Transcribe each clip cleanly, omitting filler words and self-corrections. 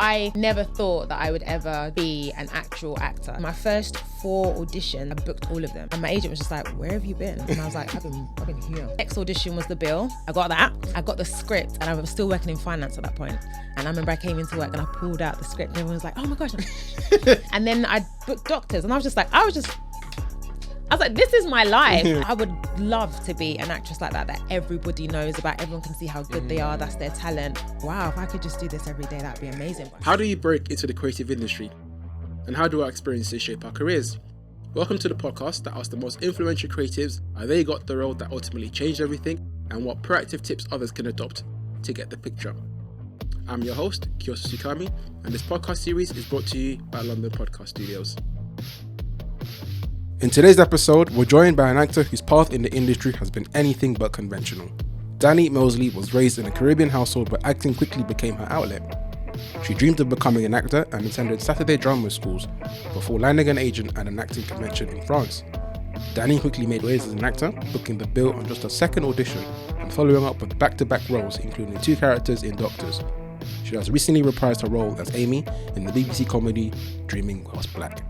I never thought that I would ever be an actual actor. My first 4 auditions, I booked all of them. And my agent was just like, where have you been? And I was like, I've been here. Next audition was the bill. I got that. I got the script and I was still working in finance at that point. And I remember I came into work and I pulled out the script and everyone was like, oh my gosh. And then I booked doctors and I was like, this is my life. I would love to be an actress like that everybody knows about. Everyone can see how good they are. That's their talent. Wow, if I could just do this every day, that'd be amazing. How do you break into the creative industry? And how do our experiences shape our careers? Welcome to the podcast that asks the most influential creatives how they got the role that ultimately changed everything and what proactive tips others can adopt to get the picture. I'm your host, Kiosa Sukami, and this podcast series is brought to you by London Podcast Studios. In today's episode, we're joined by an actor whose path in the industry has been anything but conventional. Dani Moseley was raised in a Caribbean household where acting quickly became her outlet. She dreamed of becoming an actor and attended Saturday drama schools before landing an agent at an acting convention in France. Dani quickly made waves as an actor, booking the bill on just her second audition and following up with back-to-back roles, including 2 characters in Doctors. She has recently reprised her role as Amy in the BBC comedy Dreaming Whilst Black.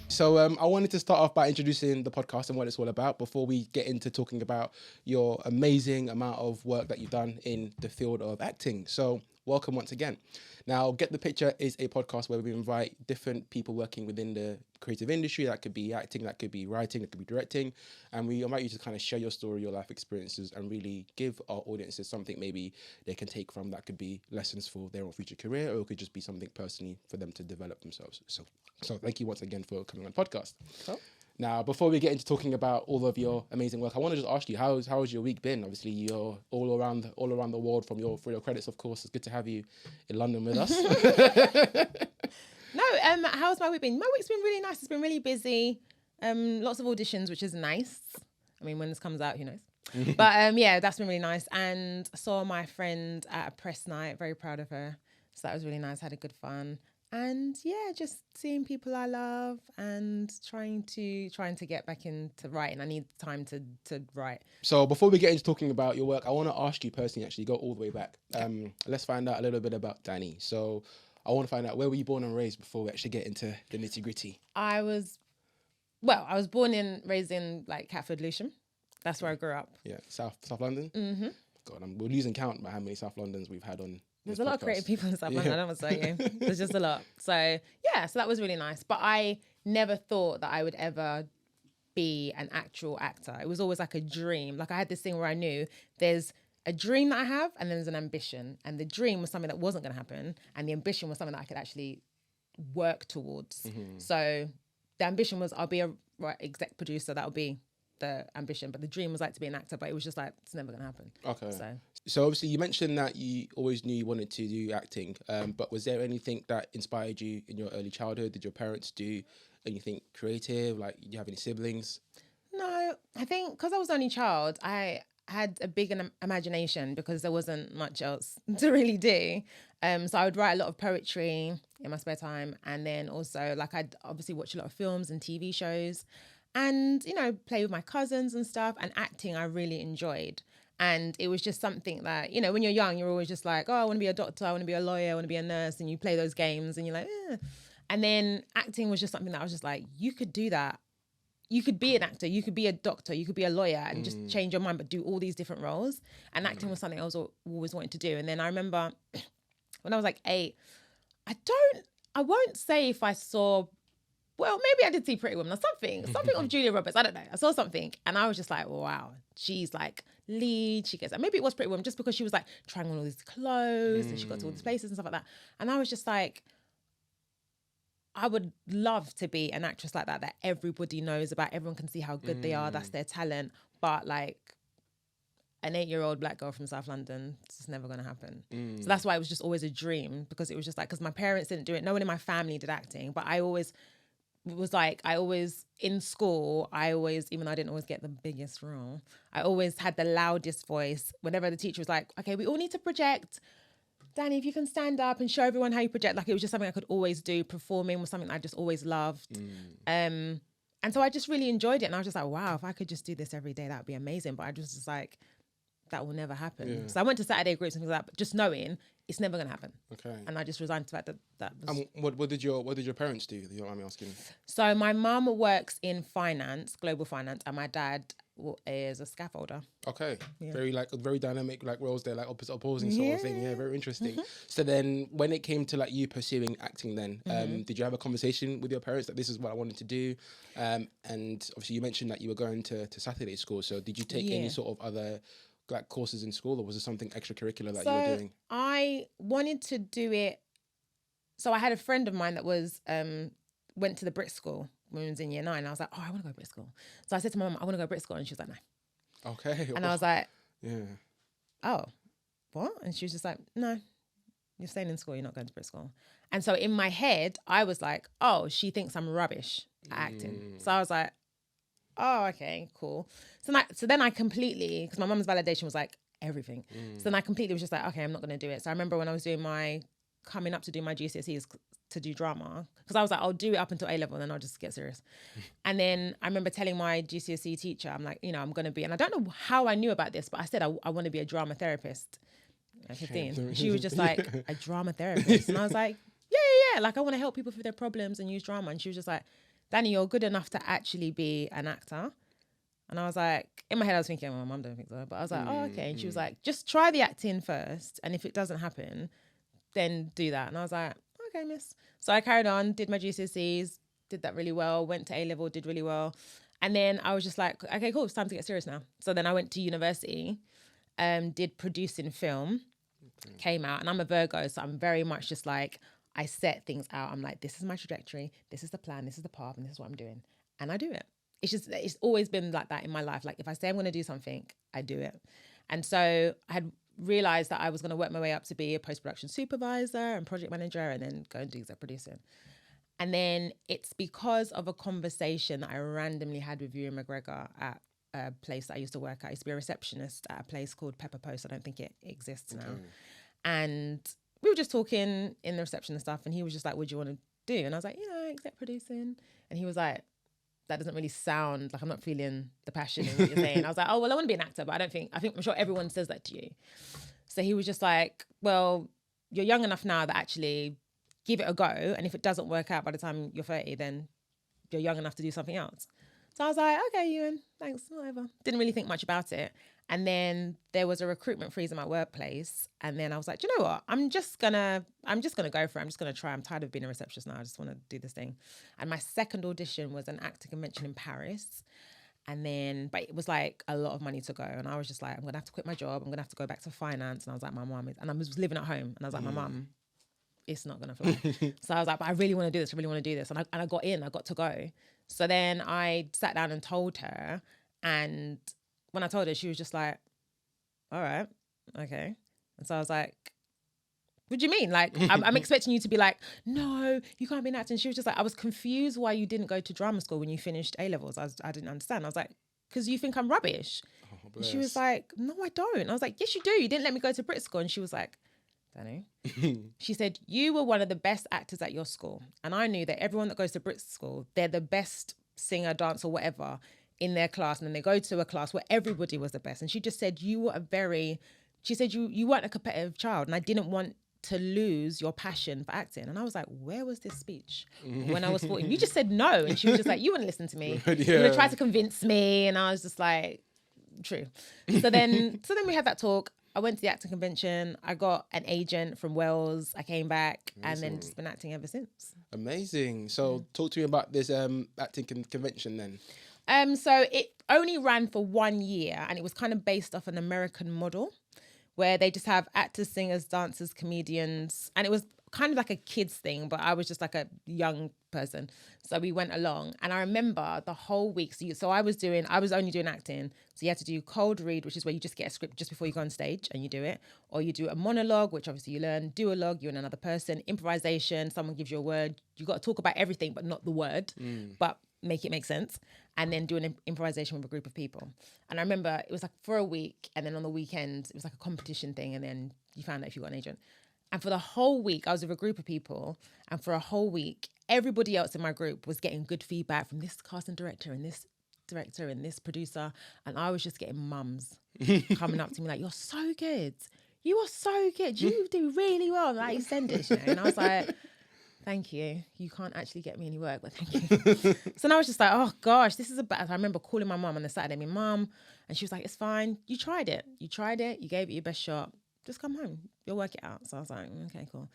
So I wanted to start off by introducing the podcast and what it's all about before we get into talking about your amazing amount of work that you've done in the field of acting. So welcome once again. Now, Get the Picture is a podcast where we invite different people working within the creative industry. That could be acting, that could be writing, that could be directing. And we invite you to kind of share your story, your life experiences, and really give our audiences something maybe they can take from. That could be lessons for their own future career, or it could just be something personally for them to develop themselves. So thank you once again for coming on the podcast. Cool. Now, before we get into talking about all of your amazing work, I want to just ask you, how's your week been? Obviously, you're all around the world for your credits, of course. It's good to have you in London with us. No, how's my week been? My week's been really nice. It's been really busy. Lots of auditions, which is nice. I mean, when this comes out, who knows? But yeah, that's been really nice. And I saw my friend at a press night. Very proud of her. So that was really nice. Had a good fun. And yeah, just seeing people I love and trying to get back into writing. I need time to write. So before we get into talking about your work, I want to ask you personally, actually, go all the way back. Let's find out a little bit about Dani. So I want to find out, where were you born and raised before we actually get into the nitty gritty? I was born and raised in like Catford, Lewisham. That's where I grew up. Yeah, South London? Mm-hmm. God, we're losing count by how many South Londons we've had on. There's a lot of creative people in South London, I don't want to tell you. There's just a lot. So yeah, so that was really nice. But I never thought that I would ever be an actual actor. It was always like a dream. Like I had this thing where I knew there's a dream that I have and then there's an ambition. And the dream was something that wasn't going to happen. And the ambition was something that I could actually work towards. Mm-hmm. So the ambition was I'll be a exec producer. That'll be the ambition. But the dream was like to be an actor. But it was just like, it's never going to happen. Okay. So obviously you mentioned that you always knew you wanted to do acting, but was there anything that inspired you in your early childhood? Did your parents do anything creative? Like, do you have any siblings? No, I think because I was the only child, I had a big imagination because there wasn't much else to really do. So I would write a lot of poetry in my spare time. And then also, like, I'd obviously watch a lot of films and TV shows and, play with my cousins and stuff. And acting I really enjoyed. And it was just something that, when you're young, you're always just like, oh, I want to be a doctor, I want to be a lawyer, I want to be a nurse. And you play those games and you're like, eh. And then acting was just something that I was just like, you could do that. You could be an actor, you could be a doctor, you could be a lawyer and just change your mind, but do all these different roles. And acting was something I was always wanting to do. And then I remember when I was like 8, I won't say if I saw, well, maybe I did see Pretty Woman or something of Julia Roberts. I don't know. I saw something and I was just like, wow, she's like lead. She gets that. Maybe it was Pretty Woman just because she was like trying on all these clothes and she got to all these places and stuff like that. And I was just like, I would love to be an actress like that everybody knows about. Everyone can see how good they are. That's their talent. But like an 8-year-old black girl from South London, it's just never going to happen. So that's why it was just always a dream, because it was just like, because my parents didn't do it. No one in my family did acting, but I always in school, even though I didn't always get the biggest role, I always had the loudest voice. Whenever the teacher was like, okay, we all need to project. Dani, if you can stand up and show everyone how you project, like it was just something I could always do. Performing was something I just always loved. And so I just really enjoyed it. And I was just like, wow, if I could just do this every day, that would be amazing. But I just was like, that will never happen. Yeah. So I went to Saturday groups and things like that, but just knowing it's never going to happen. Okay. And I just resigned to the fact that was... And what did your parents do? You know what I'm asking? So my mum works in finance, global finance, and my dad is a scaffolder. Okay. Yeah. Very dynamic roles there, opposing sort of thing. Yeah, very interesting. So then when it came to you pursuing acting then, did you have a conversation with your parents that this is what I wanted to do? And obviously you mentioned that you were going to Saturday school. So did you take any sort of other courses in school, or was it something extracurricular that you were doing? I wanted to do it. So I had a friend of mine that was went to the Brit school when I was in year 9. I was like, oh, I want to go to Brit school. So I said to my mum, I want to go to Brit school, and she was like, no. Okay. And I was like, yeah. Oh, what? And she was just like, no, you're staying in school. You're not going to Brit school. And so in my head, I was like, oh, she thinks I'm rubbish at acting. So I was like, oh, okay, cool. So then I completely, because my mum's validation was like everything. So then I completely was just like, okay, I'm not going to do it. So I remember when I was coming up to do my GCSEs to do drama, because I was like, I'll do it up until A-level and then I'll just get serious. And then I remember telling my GCSE teacher, I'm like, I'm going to be, and I don't know how I knew about this, but I said I want to be a drama therapist at 15. She was just like, a drama therapist. And I was like, yeah. Like, I want to help people through their problems and use drama. And she was just like, Dani, you're good enough to actually be an actor. And I was like, in my head, I was thinking, well, my mum don't think so. But I was like, oh, okay. And she was like, just try the acting first. And if it doesn't happen, then do that. And I was like, okay, miss. So I carried on, did my GCSEs, did that really well, went to A-level, did really well. And then I was just like, okay, cool, it's time to get serious now. So then I went to university, did producing film, came out, and I'm a Virgo, so I'm very much just like, I set things out. I'm like, this is my trajectory, this is the plan, this is the path, and this is what I'm doing. And I do it. It's always been like that in my life. Like, if I say I'm going to do something, I do it. And so I had realised that I was going to work my way up to be a post-production supervisor and project manager, and then go and do exec producing. And then it's because of a conversation that I randomly had with Ewan McGregor at a place that I used to work at. I used to be a receptionist at a place called Pepper Post. I don't think it exists now. And we were just talking in the reception and stuff, and he was just like, what do you want to do? And I was like, exec producing. And he was like, that doesn't really sound like, I'm not feeling the passion in what you're saying. I was like, oh, well, I want to be an actor, but I'm sure everyone says that to you. So he was just like, well, you're young enough now that actually give it a go. And if it doesn't work out by the time you're 30, then you're young enough to do something else. So I was like, okay, Ewan, thanks, whatever. Didn't really think much about it. And then there was a recruitment freeze in my workplace. And then I was like, do you know what? I'm just gonna go for it. I'm just gonna try. I'm tired of being a receptionist now. I just want to do this thing. And my second audition was an acting convention in Paris. But it was like a lot of money to go. And I was just like, I'm gonna have to quit my job. I'm gonna have to go back to finance. And I was like, my mum is, and I was living at home. And I was like, my mum, it's not gonna fly. So I was like, but I really want to do this. I really want to do this. And I got in. I got to go. So then I sat down and told her, and when I told her, she was just like, all right, okay. And so I was like, what do you mean? Like, I'm expecting you to be like, no, you can't be an actor. And she was just like, I was confused why you didn't go to drama school when you finished A-levels. I didn't understand. I was like, because you think I'm rubbish. Oh, and she was like, no, I don't. And I was like, yes, you do. You didn't let me go to Brit school. And she was like, Dani. She said, you were one of the best actors at your school. And I knew that everyone that goes to Brit school, they're the best singer, dancer, whatever in their class. And then they go to a class where everybody was the best. And she just said, you weren't a competitive child. And I didn't want to lose your passion for acting. And I was like, where was this speech when I was 14? You just said no. And she was just like, you wouldn't listen to me. You would try to convince me. And I was just like, true. So then we had that talk. I went to the acting convention. I got an agent from Wales. I came back. Amazing. And then just been acting ever since. Amazing. So talk to me about this acting convention then. So it only ran for 1 year, and it was kind of based off an American model where they just have actors, singers, dancers, comedians. And it was kind of like a kids thing, but I was just like a young person. So we went along, and I remember the whole week. So I was only doing acting. So you had to do cold read, which is where you just get a script just before you go on stage and you do it. Or you do a monologue, which obviously you learn, duologue, you and another person, improvisation, someone gives you a word. You got to talk about everything, but not the word, but make it make sense. And then do an improvisation with a group of people. And I remember it was like for a week, and then on the weekend, it was like a competition thing. And then you found out if you got an agent. And for the whole week, I was with a group of people. And for a whole week, everybody else in my group was getting good feedback from this casting director and this director and this producer. And I was just getting mums coming up to me like, you're so good. You are so good. You do really well. Like, EastEnders, you know. And I was like, thank you. You can't actually get me any work, but thank you. So now I was just like, oh gosh, this is a bad. I remember calling my mum on the Saturday, my mum, and she was like, it's fine. You tried it. You gave it your best shot. Just come home. You'll work it out. So I was like, okay, cool.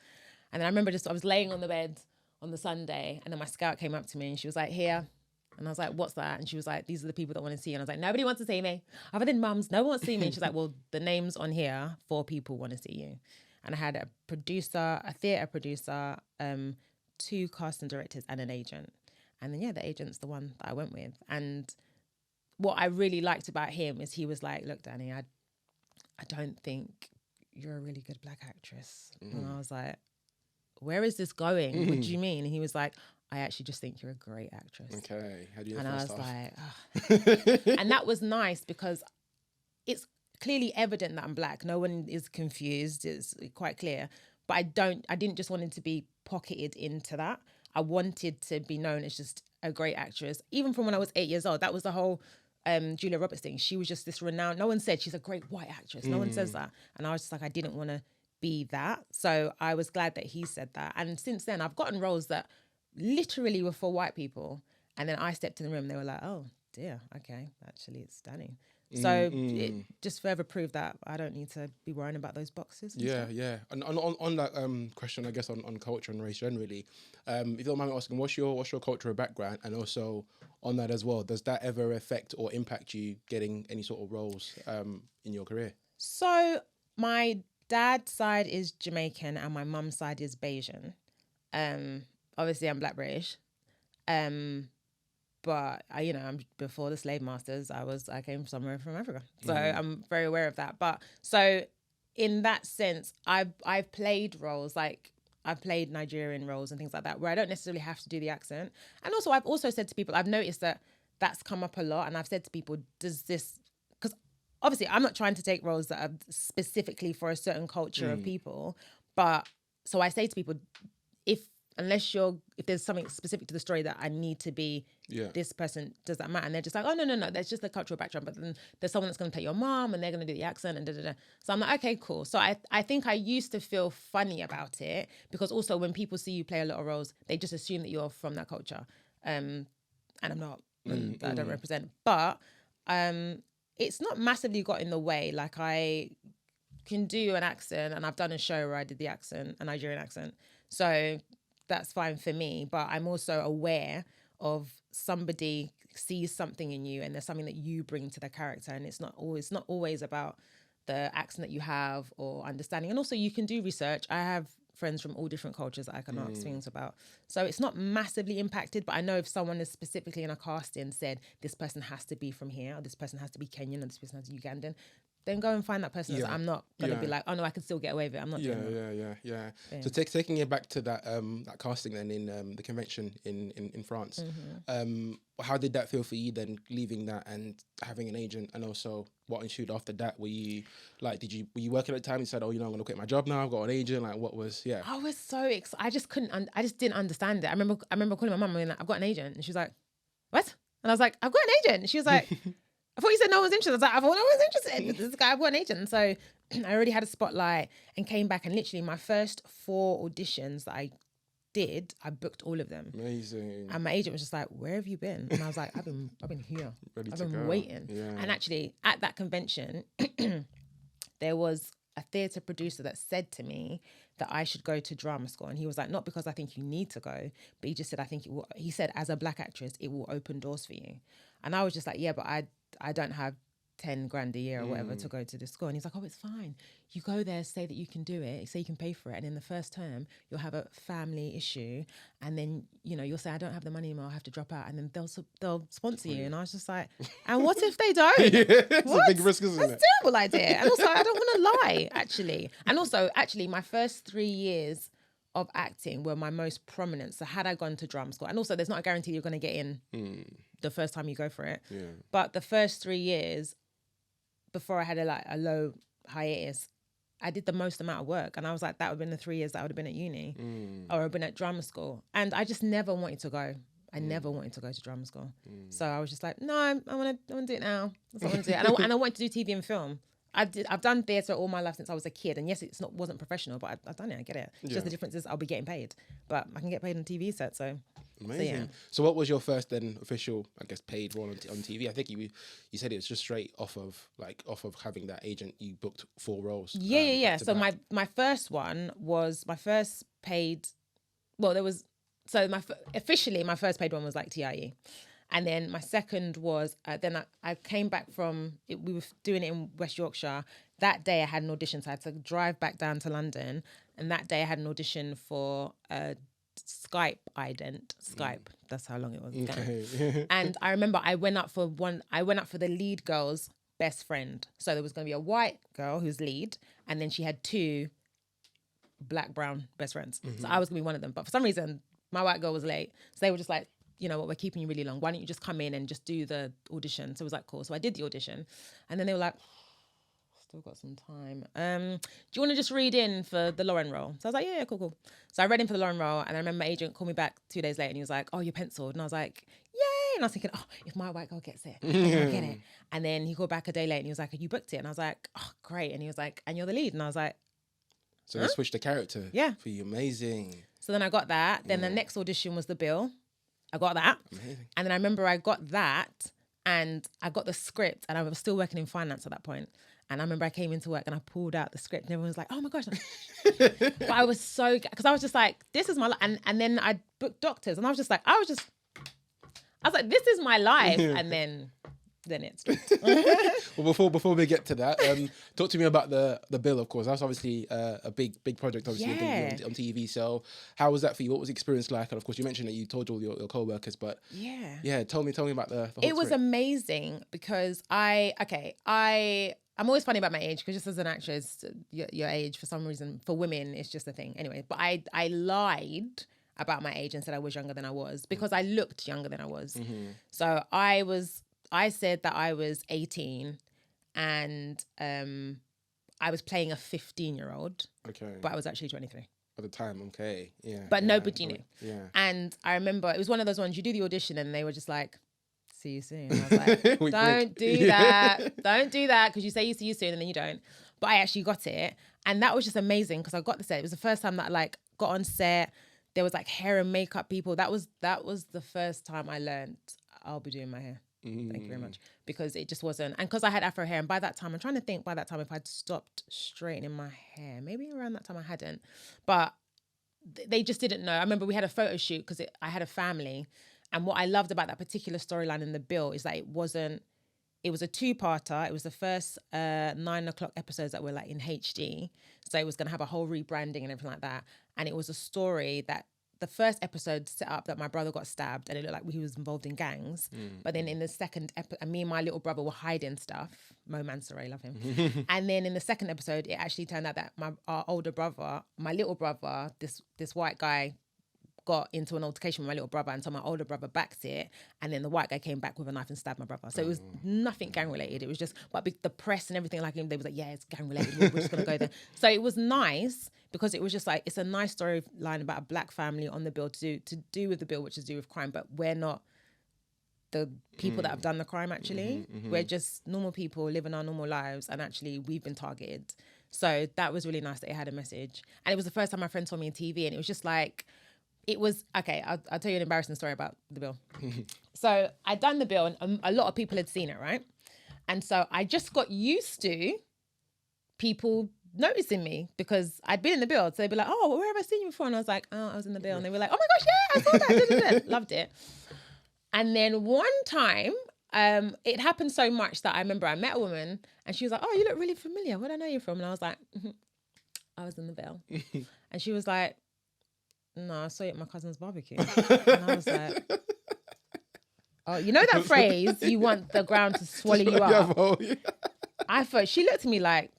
And then I remember I was laying on the bed on the Sunday, and then my scout came up to me and she was like, here. And I was like, what's that? And she was like, these are the people that want to see you. And I was like, nobody wants to see me. Other than mums, no one wants to see me. And she's like, well, the names on here, 4 people want to see you. And I had a producer, a theatre producer, 2 casting directors and an agent. And then, the agent's the one that I went with. And what I really liked about him is he was like, look, Dani, I don't think you're a really good black actress. And I was like, where is this going? What do you mean? And he was like, I actually just think you're a great actress. Okay. How do you And I was off? like, oh. And that was nice because it's clearly evident that I'm black. No one is confused. It's quite clear. But I didn't just want it to be pocketed into that. I wanted to be known as just a great actress. Even from when I was 8 years old, that was the whole Julia Roberts thing. She was just this renowned, no one said she's a great white actress. No one says that. And I was just like, I didn't want to be that. So I was glad that he said that. And since then, I've gotten roles that literally were for white people. And then I stepped in the room, they were like, oh dear, okay, actually it's Dani. So it just further proved that I don't need to be worrying about those boxes. Yeah. And on that question, I guess on culture and race generally, if you don't mind me asking, what's your cultural background, and also on that as well, does that ever affect or impact you getting any sort of roles in your career? So my dad's side is Jamaican and my mum's side is Bayesian. Obviously I'm Black British. But I'm before the slave masters, I came somewhere from Africa. So I'm very aware of that. But so in that sense, I've played roles, like I've played Nigerian roles and things like that, where I don't necessarily have to do the accent. And also I've also said to people, I've noticed that that's come up a lot. And I've said to people, because obviously I'm not trying to take roles that are specifically for a certain culture of people. But so I say to people, if there's something specific to the story that I need to be this person, does that matter? And they're just like, oh, no, that's just the cultural background. But then there's someone that's going to play your mom and they're going to do the accent and da-da-da. So I'm like, okay, cool. So I think I used to feel funny about it because also when people see you play a lot of roles, they just assume that you're from that culture. And I'm not, I don't represent. But it's not massively got in the way. Like I can do an accent and I've done a show where I did the accent, a Nigerian accent. So that's fine for me, but I'm also aware of somebody sees something in you and there's something that you bring to the character, and it's not always about the accent that you have or understanding. And also you can do research. I have friends from all different cultures that I can ask things about. So it's not massively impacted, but I know if someone is specifically in a casting said this person has to be from here, or this person has to be Kenyan, or this person has to be Ugandan, then go and find that person. I'm not going to be like, oh no, I can still get away with it. I'm not doing that. Yeah. So taking it back to that that casting then in the convention in France, how did that feel for you then, leaving that and having an agent, and also what ensued after that? Were you working at the time? You said, oh, I'm going to quit my job now, I've got an agent. Like, what was, I was so excited. I just didn't understand it. I remember calling my mum and like, I've got an agent. And she was like, what? And I was like, I've got an agent. And she was like, I thought you said no one was interested. I was like, I thought no one was interested. This guy, I've got an agent. So I already had a spotlight and came back, and literally my first 4 auditions that I did, I booked all of them. Amazing. And my agent was just like, where have you been? And I was like, I've been here. I've been waiting. Yeah. And actually at that convention, there was a theatre producer that said to me that I should go to drama school. And he was like, not because I think you need to go, but he just said, he said, as a black actress, it will open doors for you. And I was just like, yeah, but I don't have 10 grand a year or whatever to go to this school. And he's like, oh, it's fine. You go there, say that you can do it, say you can pay for it. And in the first term, you'll have a family issue. And then, you'll say, I don't have the money anymore, I have to drop out. And then they'll sponsor you. And I was just like, and what if they don't? It's a big risk, isn't it? That's a terrible idea. And also, I don't want to lie, actually. And also, actually, my first 3 years of acting were my most prominent. So had I gone to drama school, and also there's not a guarantee you're going to get in the first time you go for it. Yeah. But the first 3 years, before I had a low hiatus, I did the most amount of work. And I was like, that would have been the 3 years that I would have been at uni or I've been at drama school. And I just never wanted to go. I never wanted to go to drama school. So I was just like, no, I want to do it now. That's what I want to do. And I wanted to do TV and film. I've done theatre all my life since I was a kid. And yes, wasn't professional, but I've done it. I get it. Just the difference is I'll be getting paid. But I can get paid on TV set, so... Amazing. So what was your first then official, I guess, paid role on TV? I think you said it was just straight off of having that agent. You booked 4 roles. Yeah. So my first one was my first paid. Well, there was officially my first paid one was like TIE, and then my second was then I came back from it, we were doing it in West Yorkshire. That day I had an audition, so I had to drive back down to London, and that day I had an audition for Skype. That's how long it was. Okay. And I remember I went up for the lead girl's best friend. So there was going to be a white girl who's lead, and then she had 2 black brown best friends. So I was going to be one of them. But for some reason, my white girl was late. So they were just like, you know what, we're keeping you really long. Why don't you just come in and just do the audition? So it was like, cool. So I did the audition, and then they were like, still got some time. Do you want to just read in for the Lauren role? So I was like, yeah, cool. So I read in for the Lauren role, and I remember my agent called me back 2 days later, and he was like, oh, you're penciled. And I was like, yay. And I was thinking, oh, if my white girl gets it, I'll get it. And then he called back a day later, and he was like, you booked it? And I was like, oh, great. And he was like, and you're the lead? And I was like, so they switched the character for you. Amazing. So then I got that. Then the next audition was the bill. I got that. Amazing. And then I remember I got that, and I got the script, and I was still working in finance at that point. And I remember I came into work and I pulled out the script, and everyone was like, oh my gosh. But I was because I was just like, this is my life. And then I booked doctors, and I was like, this is my life. And then it's well, before we get to that, talk to me about the bill. Of course, that's obviously a big project, obviously on TV. So how was that for you? What was the experience like? And of course, you mentioned that you told all your co-workers, but tell me about the whole it was amazing because I'm always funny about my age, because just as an actress, your age for some reason for women it's just a thing anyway. But I lied about my age and said I was younger than I was because I looked younger than I was. So I said that I was 18, and I was playing a 15-year-old. Okay. But I was actually 23. At the time, okay. Yeah. But nobody knew. Yeah. And I remember it was one of those ones, you do the audition and they were just like, see you soon. And I was like, don't do that. Don't do that, because you say you see you soon and then you don't. But I actually got it. And that was just amazing because I got the set. It was the first time that I like got on set. There was like hair and makeup people. That was the first time I learned I'll be doing my hair. Thank you very much. Because it just wasn't. And because I had afro hair, and by that time, I'm trying to think if I'd stopped straightening my hair. Maybe around that time I hadn't. But they just didn't know. I remember we had a photo shoot because I had a family. And what I loved about that particular storyline in the bill is that it was a 2-parter. It was the first 9 o'clock episodes that were like in HD. So it was going to have a whole rebranding and everything like that. And it was a story that the first episode set up that my brother got stabbed and it looked like he was involved in gangs. But then in the second episode, me and my little brother were hiding stuff. Mo Mansoray, love him. And then in the second episode, it actually turned out that our older brother, my little brother, this white guy got into an altercation with my little brother, and so my older brother backed it, and then the white guy came back with a knife and stabbed my brother. So it was nothing gang related. It was just, but the press and everything, like him, they was like, yeah, it's gang related. We're just gonna go there. So it was nice because it was just like, it's a nice storyline about a black family on the bill to do with the bill, which is to do with crime, but we're not the people that have done the crime. Actually, we're just normal people living our normal lives, and actually we've been targeted. So that was really nice that it had a message, and it was the first time my friend saw me on TV, and it was just like. It was, okay, I'll tell you an embarrassing story about the bill. So I'd done the bill and a lot of people had seen it, right? And so I just got used to people noticing me because I'd been in the bill. So they'd be like, oh, where have I seen you before? And I was like, oh, I was in the bill. And they were like, oh my gosh, yeah, I saw that. Loved it. And then one time, it happened so much that I remember I met a woman and she was like, oh, you look really familiar. Where do I know you from? And I was like, I was in the bill. And she was like, no, I saw you at my cousin's barbecue. And I was like, oh, you know that phrase, you want the ground to swallow you up? I thought, she looked at me like,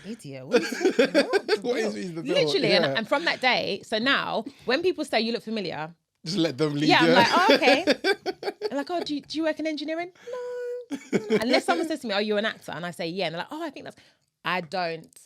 idiot, what is the bill? Literally, yeah. And from that day, so now, when people say you look familiar, just let them lead. Yeah, I'm like, oh, okay. I'm like, oh, do you work in engineering? No. Unless someone says to me, oh, you're an actor, and I say, yeah, and they're like, oh, I think that's... I don't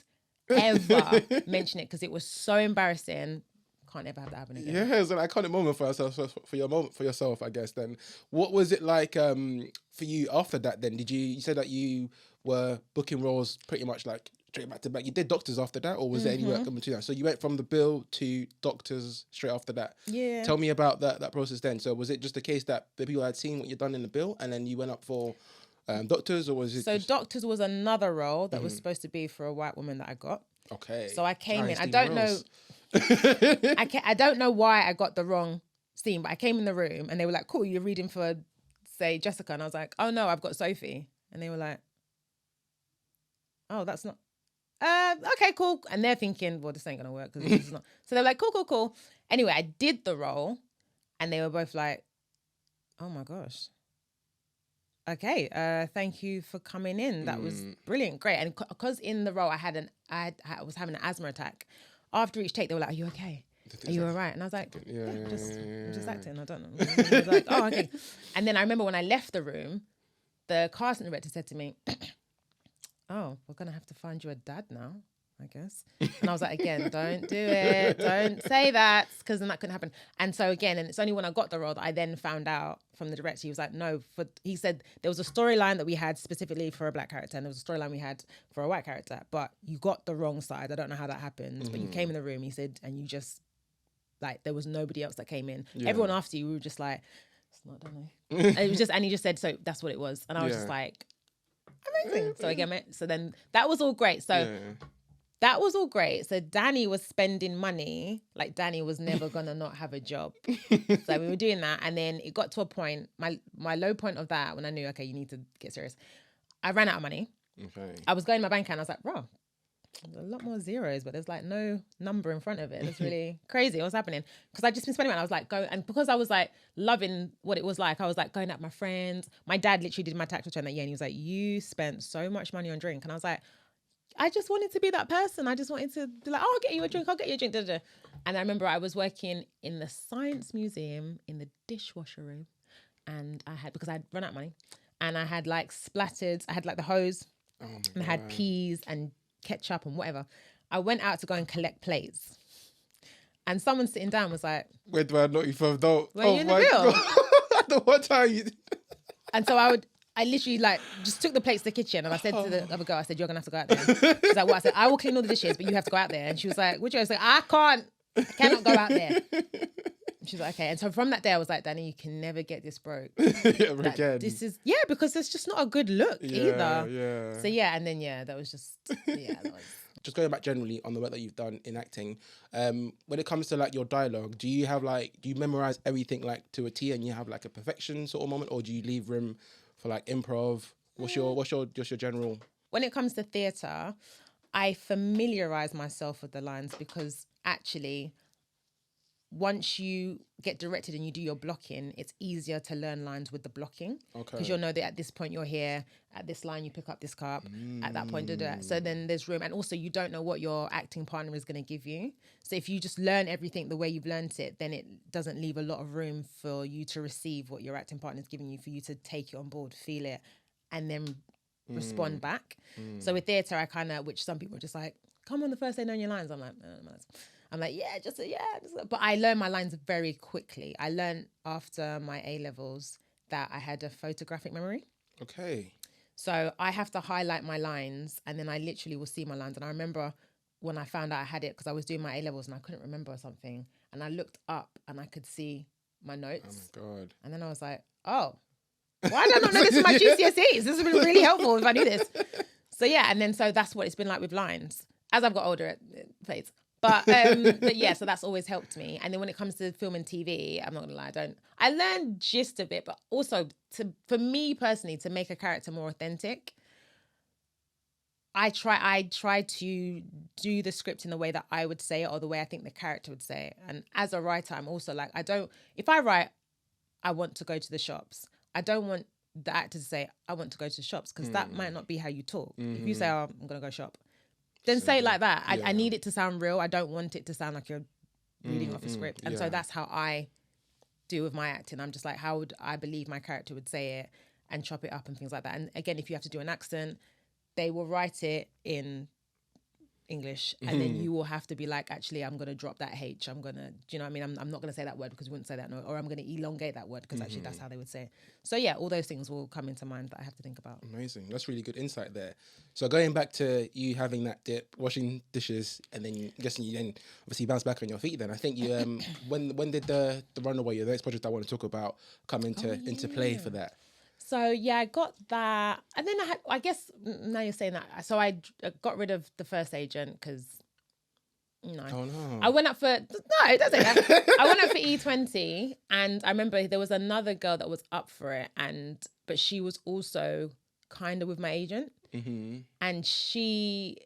ever mention it because it was so embarrassing. can't ever have that happen again. Yeah, it's an iconic moment for yourself, for yourself, I guess. Then, what was it like for you after that? Then, you said that you were booking roles pretty much like straight back to back. You did Doctors after that, or was there any work in between that? So you went from the Bill to Doctors straight after that. Yeah. Tell me about that process then. So was it just the case that the people had seen what you'd done in the Bill, and then you went up for Doctors, or was it? So Doctors was another role that was supposed to be for a white woman that I got. Okay. So I came in. I Steve don't Rose. know. I don't know why I got the wrong scene, but I came in the room and they were like, "Cool, you're reading for, say, Jessica," and I was like, "Oh no, I've got Sophie," and they were like, "Oh, that's not." Okay, cool. And they're thinking, "Well, this ain't gonna work because this is not." So they're like, "Cool." Anyway, I did the role, and they were both like, "Oh my gosh." Okay, thank you for coming in. That was brilliant, great. And because in the role I was having an asthma attack. After each take, they were like, "Are you okay? Are you all right?" And I was like, I'm just acting. I don't know. I was like, "Oh, okay." And then I remember when I left the room, the casting director said to me, "Oh, we're gonna have to find you a dad now, I guess." And I was like, "Again, don't do it. Don't say that, because then that couldn't happen." And so again, and it's only when I got the role that I then found out from the director. He was like, "No," he said there was a storyline that we had specifically for a black character, and there was a storyline we had for a white character, but you got the wrong side. I don't know how that happens, but you came in the room, he said, and you just, like, there was nobody else that came in. Yeah. Everyone after you, we were just like, "It's not Dani." It was just, and he just said, "So that's what it was." And I was just like, amazing. So again, so then that was all great. So that was all great. So Dani was spending money. Like, Dani was never gonna not have a job. So we were doing that, and then it got to a point. My low point of that, when I knew, okay, you need to get serious. I ran out of money. Okay. I was going to my bank account. I was like, "Bro, there's a lot more zeros, but there's like no number in front of it. It's really crazy. What's happening?" Because I'd just been spending money. I was like, and because I was like loving what it was like, I was like going out with my friends. My dad literally did my tax return that year, and he was like, "You spent so much money on drink," and I was like, I just wanted to be that person. I just wanted to be like, "Oh, I'll get you a drink. I'll get you a drink." Da, da, da. And I remember I was working in the Science Museum in the dishwasher room, and because I'd run out of money, and I had like splattered, I had like the hose, and I had peas and ketchup and whatever. I went out to go and collect plates, and someone sitting down was like, "Where do I know you from? Don't." "Were you in the bill?" I don't want to tell you. And so I literally like just took the plates to the kitchen, and I said to the other girl, I said, "You're gonna have to go out there." She's like, "What?" I said, "I will clean all the dishes, but you have to go out there." And she was like, "Would you?" I was like, "I cannot go out there." She's like, "Okay." And so from that day, I was like, "Dani, you can never get this broke." Again. This is because it's just not a good look either. Yeah. So and then that was just that was. Just going back generally on the work that you've done in acting, when it comes to like your dialogue, do you memorize everything like to a T, and you have like a perfection sort of moment, or do you leave room for like improv? What's your general? When it comes to theatre, I familiarize myself with the lines, because actually, once you get directed and you do your blocking, it's easier to learn lines with the blocking. Okay. Because you'll know that at this point you're here, at this line you pick up this cup, at that point, so then there's room. And also you don't know what your acting partner is going to give you. So if you just learn everything the way you've learned it, then it doesn't leave a lot of room for you to receive what your acting partner is giving you, for you to take it on board, feel it, and then respond back. So with theatre, I kind of, which some people are just like, "Come on the first day knowing your lines." I'm like, I'm like, but I learned my lines very quickly. I learned after my A-levels that I had a photographic memory. Okay. So I have to highlight my lines, and then I literally will see my lines. And I remember when I found out I had it, because I was doing my A-levels and I couldn't remember something, and I looked up and I could see my notes. Oh my God. And then I was like, "Oh, why did I not know this in my GCSEs? This has been really helpful if I knew this." So and then so that's what it's been like with lines. As I've got older, it fades. But so that's always helped me. And then when it comes to film and TV, I'm not gonna lie, I learned gist of it, but also for me personally, to make a character more authentic, I try to do the script in the way that I would say it, or the way I think the character would say it. And as a writer, I'm also like, if I write, I want to go to the shops, I don't want the actor to say, "I want to go to the shops," because that might not be how you talk. If you say, "Oh, I'm gonna go shop," then say it like that. I need it to sound real. I don't want it to sound like you're reading off a script. And so that's how I do with my acting. I'm just like, how would I believe my character would say it, and chop it up and things like that. And again, if you have to do an accent, they will write it in English, and then you will have to be like, actually, I'm gonna drop that H. I'm gonna, do you know what I mean? I'm not gonna say that word because we wouldn't say that, no, or I'm gonna elongate that word because actually that's how they would say it. So yeah, all those things will come into mind that I have to think about. Amazing. That's really good insight there. So going back to you having that dip, washing dishes, and then I'm guessing you then obviously bounce back on your feet. Then I think you when did the Runaway, your next project I want to talk about, come into play for that? So yeah, I got that, and then I guess now you're saying that. So I got rid of the first agent because, Oh no. I went up for no, don't say that. I went up for E20, and I remember there was another girl that was up for it, but she was also kind of with my agent, and she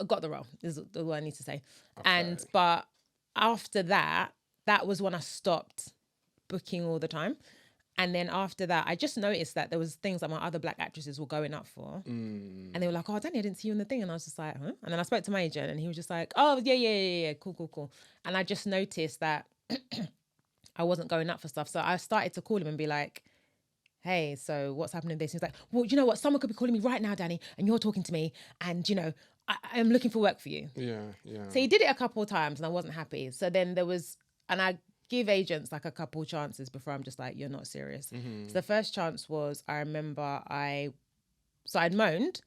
got the role. Is all I need to say. Okay. But after that was when I stopped booking all the time. And then after that, I just noticed that there was things that my other black actresses were going up for. And they were like, oh, Dani, I didn't see you in the thing. And I was just like, huh? And then I spoke to my agent and he was just like, oh, yeah. Cool. And I just noticed that I wasn't going up for stuff. So I started to call him and be like, hey, so what's happening with this? He was like, well, you know what? Someone could be calling me right now, Dani, and you're talking to me. And, I'm looking for work for you. Yeah. So he did it a couple of times and I wasn't happy. So then I give agents like a couple chances before I'm just like, you're not serious. So the first chance was, I remember I'd moaned,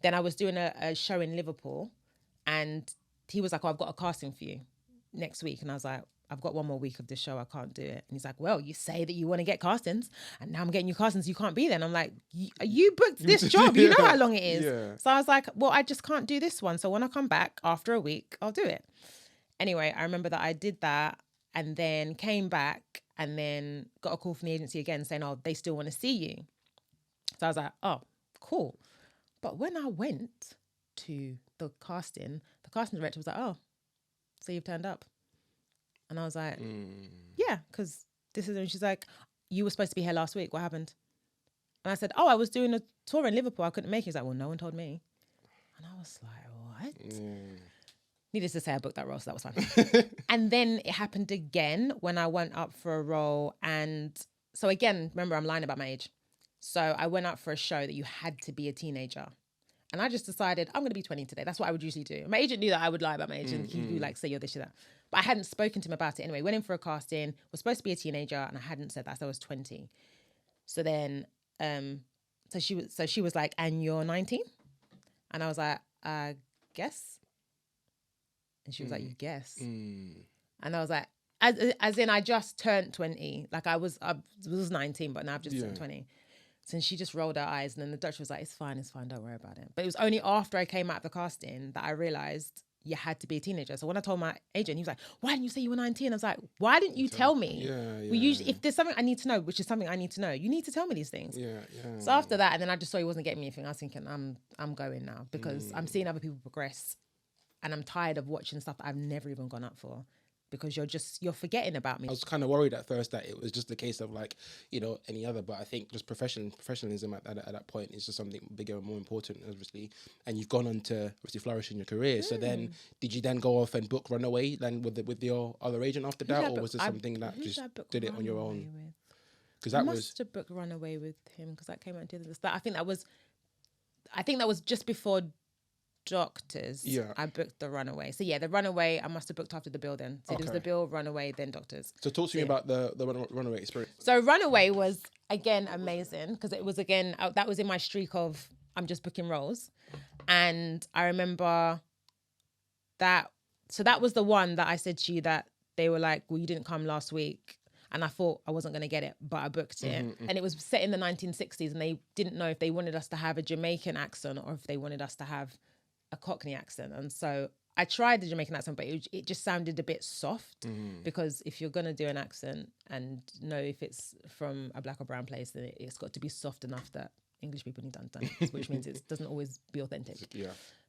then I was doing a show in Liverpool and he was like, oh, I've got a casting for you next week. And I was like, I've got one more week of this show, I can't do it. And he's like, well, you say that you want to get castings and now I'm getting you castings, you can't be there. And I'm like, you booked this job, you know how long it is. Yeah. So I was like, well, I just can't do this one. So when I come back after a week, I'll do it. Anyway, I remember that I did that and then came back and then got a call from the agency again saying, oh, they still want to see you. So I was like, oh, cool. But when I went to the casting director was like, oh, so you've turned up. And I was like, yeah, because this is, and she's like, you were supposed to be here last week. What happened? And I said, oh, I was doing a tour in Liverpool. I couldn't make it. He's like, well, no one told me. And I was like, what? Needless to say, I booked that role, so that was fine. And then it happened again when I went up for a role. And so again, remember, I'm lying about my age. So I went up for a show that you had to be a teenager. And I just decided, I'm going to be 20 today. That's what I would usually do. My agent knew that I would lie about my age and he would like say, you're this, you're that. But I hadn't spoken to him about it anyway. Went in for a casting, was supposed to be a teenager and I hadn't said that, so I was 20. So then, so she was like, and you're 19? And I was like, guess. And she was like, you guess. And I was like, as in I just turned 20. Like I was 19, but now I've just turned 20. So she just rolled her eyes and then the doctor was like, it's fine, don't worry about it. But it was only after I came out of the casting that I realised you had to be a teenager. So when I told my agent, he was like, why didn't you say you were 19? I was like, why didn't you tell me? If there's something I need to know, which is something I need to know, you need to tell me these things. So after that, and then I just saw he wasn't getting me anything, I was thinking, I'm going now because I'm seeing other people progress and I'm tired of watching stuff that I've never even gone up for. Because you're forgetting about me. I was kind of worried at first that it was just a case of like, any other, but I think just professionalism at that point is just something bigger and more important, obviously. And you've gone on to obviously flourish in your career. So then, did you then go off and book Runaway then with your other agent after that, or was it something that just did it on your own? Because I must have booked Runaway with him because that came out in this. I think that was just before Doctors. I booked the Runaway. So the Runaway I must have booked after the Bill then. So it was the Bill, Runaway, then Doctors. So talk to me about the Runaway experience. So Runaway was again amazing because it was again that was in my streak of I'm just booking roles, and I remember that. So that was the one that I said to you that they were like, well, you didn't come last week. And I thought I wasn't going to get it, but I booked it. And it was set in the 1960s and they didn't know if they wanted us to have a Jamaican accent or if they wanted us to have a Cockney accent. And so I tried the Jamaican accent, but it just sounded a bit soft because if you're going to do an accent and know if it's from a black or brown place, then it's got to be soft enough that English people need to understand it, which means it doesn't always be authentic.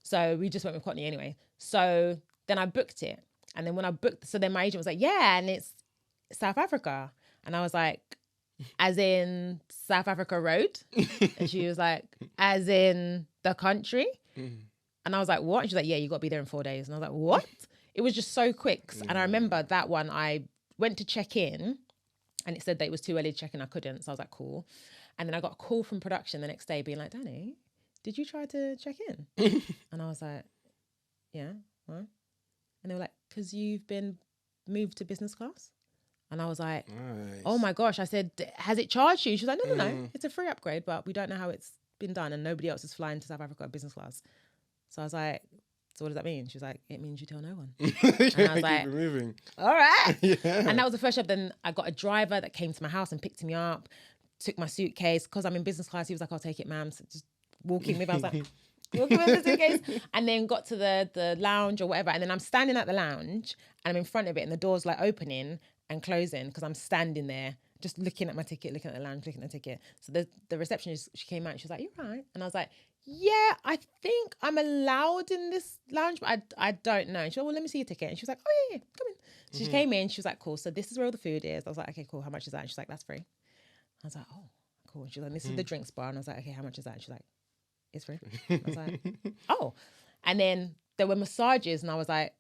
So we just went with Cockney anyway. So then I booked it. And then when I booked, so then my agent was like, yeah, and it's South Africa. And I was like, as in South Africa Road? And she was like, as in the country? And I was like, what? And she's like, yeah, you got to be there in 4 days. And I was like, what? It was just so quick. And I remember that one, I went to check in and it said that it was too early to check in. I couldn't. So I was like, cool. And then I got a call from production the next day being like, Dani, did you try to check in? And I was like, yeah, why? And they were like, because you've been moved to business class. And I was like, Nice. oh my gosh. I said, has it charged you? She was like, no. It's a free upgrade, but we don't know how it's been done. And nobody else is flying to South Africa business class. So I was like, so what does that mean? She was like, it means you tell no one. And I was like, all right. Yeah. And that was the first job. Then I got a driver that came to my house and picked me up, took my suitcase. Because I'm in business class, he was like, I'll take it, ma'am. So just walking with me. I was like, walking with the suitcase. And then got to the lounge or whatever. And then I'm standing at the lounge and I'm in front of it and the door's like opening and closing because I'm standing there just looking at my ticket, looking at the lounge, looking at the ticket. So the receptionist, she came out and she was like, you right? And I was like, yeah, I think I'm allowed in this lounge, but I don't know. And she was like, well, let me see your ticket. And she was like, oh, yeah, come in. So she came in. She was like, cool. So this is where all the food is. I was like, okay, cool. How much is that? And she's like, that's free. I was like, oh, cool. And she was like, this is the drinks bar. And I was like, okay, how much is that? And she's like, it's free. I was like, oh. And then there were massages. And I was like,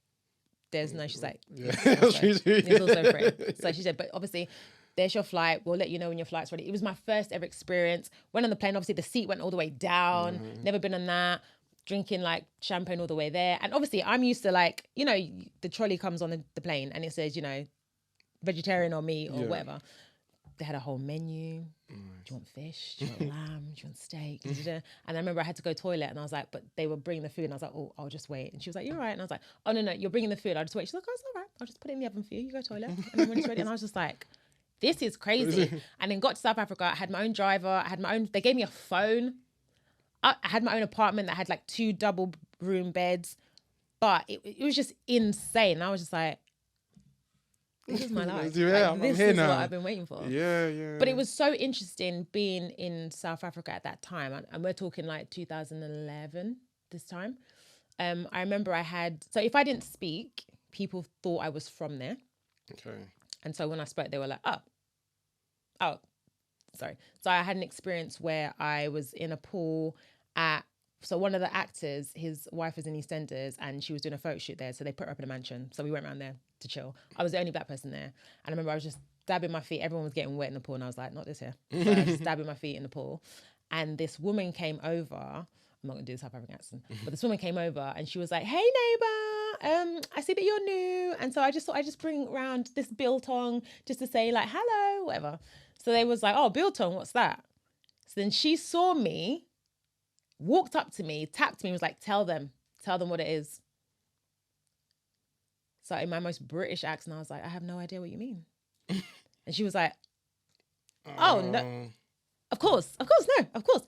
there's no. She's like, it's also free. So she said, but obviously, there's your flight. We'll let you know when your flight's ready. It was my first ever experience. Went on the plane. Obviously, the seat went all the way down. Never been on that. Drinking like champagne all the way there. And obviously, I'm used to like, you know, the trolley comes on the plane and it says, you know, vegetarian or meat or whatever. They had a whole menu. Do you want fish? Do you want lamb? Do you want steak? And I remember I had to go toilet and I was like, but they were bringing the food and I was like, oh, I'll just wait. And she was like, you're right. And I was like, oh, no, you're bringing the food. I'll just wait. She's like, oh, it's all right. I'll just put it in the oven for you. You go toilet. And then when it's ready. And I was just like, this is crazy. And then got to South Africa. I had my own driver. I had my own, they gave me a phone. I had my own apartment that had like 2 double room beds. But it was just insane. And I was just like, this is my life. Yeah, like, I'm here now. What I've been waiting for. Yeah. But it was so interesting being in South Africa at that time. And we're talking like 2011 this time. I remember so if I didn't speak, people thought I was from there. Okay. And so when I spoke, they were like, oh, sorry. So I had an experience where I was in a pool so one of the actors, his wife was in EastEnders and she was doing a photo shoot there. So they put her up in a mansion. So we went around there to chill. I was the only black person there. And I remember I was just dabbing my feet. Everyone was getting wet in the pool. And I was like, not this here. So I was just dabbing my feet in the pool. And this woman came over. I'm not going to do the South African accent. But this woman came over and she was like, hey, neighbour. I see that you're new. And so I just thought I'd just bring around this biltong just to say like, hello, whatever. So they was like, oh, biltong, what's that? So then she saw me, walked up to me, tapped me, was like, tell them what it is. So in my most British accent, I was like, I have no idea what you mean. And she was like, oh, no. Of course, no, of course.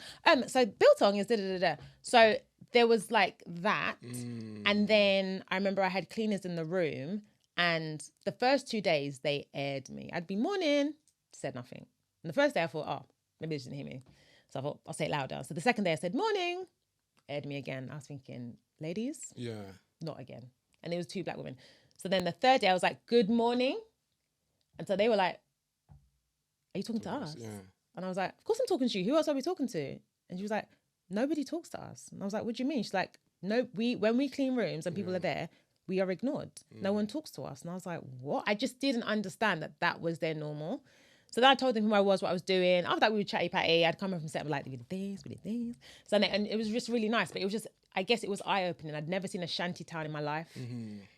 So biltong is da-da-da-da. So there was like that. And then I remember I had cleaners in the room and the first 2 days they aired me. I'd be morning, said nothing. And the first day I thought, oh, maybe they didn't hear me. So I thought, I'll say it louder. So the second day I said, morning, aired me again. I was thinking, ladies? Yeah. Not again. And it was 2 black women. So then the third day I was like, good morning. And so they were like, are you talking to us? Yeah. And I was like, of course I'm talking to you. Who else are we talking to? And she was like, nobody talks to us. And I was like, what do you mean? She's like, no, when we clean rooms and people are there, we are ignored. No one talks to us. And I was like, what? I just didn't understand that was their normal. So then I told them who I was, what I was doing. After that, we were chatty-patty. I'd come home from set and be like, we did this. So and it was just really nice. But it was just, I guess it was eye-opening. I'd never seen a shanty town in my life.